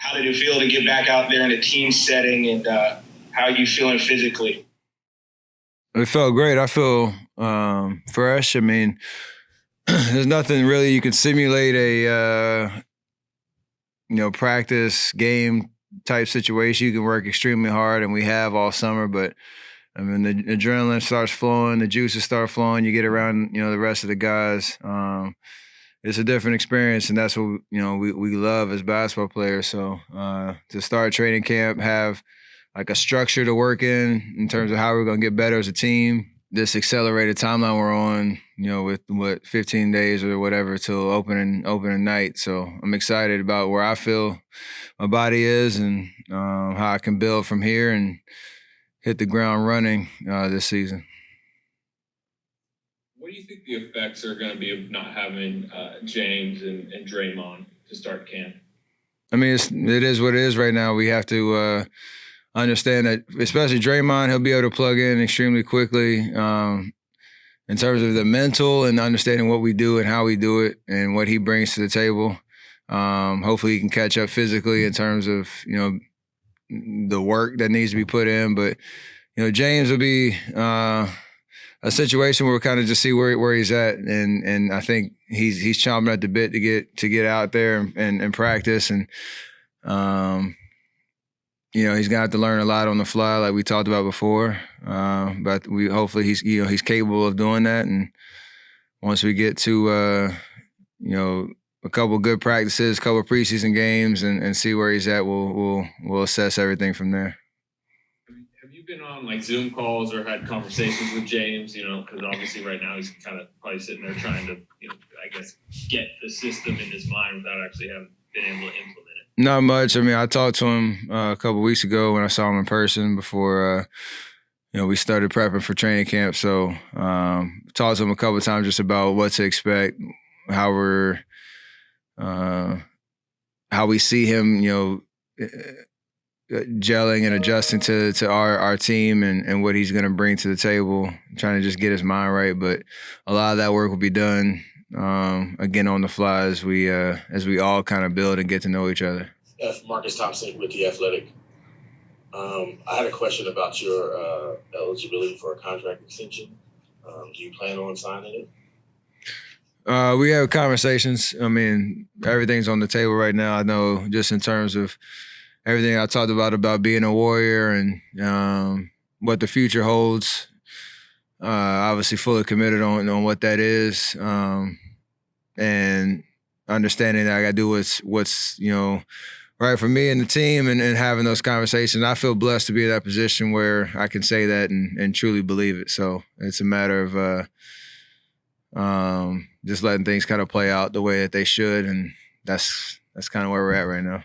how did it feel to get back out there in a team setting, and how are you feeling physically? It felt great. I feel fresh. I mean, there's nothing really you can simulate a practice game type situation. You can work extremely hard, and we have all summer. But I mean, the adrenaline starts flowing, the juices start flowing. You get around, the rest of the guys. It's a different experience, and that's what we love as basketball players. So to start training camp, have like a structure to work in terms of how we're going to get better as a team. This accelerated timeline we're on, with 15 days or whatever till opening night. So I'm excited about where I feel my body is and how I can build from here and hit the ground running this season. What do you think the effects are going to be of not having James and Draymond to start camp? I mean, it is what it is right now. We have to understand that, especially Draymond, he'll be able to plug in extremely quickly in terms of the mental and understanding what we do and how we do it and what he brings to the table. Hopefully he can catch up physically in terms of, the work that needs to be put in. But, James will be a situation where we'll kind of just see where he's at. And I think he's chomping at the bit to get out there and practice. And, he's gonna have to learn a lot on the fly, like we talked about before. But hopefully he's capable of doing that. And once we get to a couple good practices, a couple preseason games, and see where he's at, we'll assess everything from there. Have you been on like Zoom calls or had conversations with James? Because obviously right now he's kind of probably sitting there trying to, I guess, get the system in his mind without actually having been able to implement it. Not much. I mean, I talked to him a couple weeks ago when I saw him in person before, we started prepping for training camp. So talked to him a couple of times just about what to expect, how we see him, gelling and adjusting to our team and what he's going to bring to the table, trying to just get his mind right. But a lot of that work will be done again on the fly as we all kind of build and get to know each other. Marcus Thompson with The Athletic. I had a question about your eligibility for a contract extension. Do you plan on signing it? We have conversations. I mean, everything's on the table right now. I know just in terms of everything I talked about being a Warrior and what the future holds. Obviously fully committed on what that is, and understanding that I got to do what's right for me and the team, and having those conversations. I feel blessed to be in that position where I can say that and truly believe it. So it's a matter of just letting things kind of play out the way that they should, and that's kind of where we're at right now.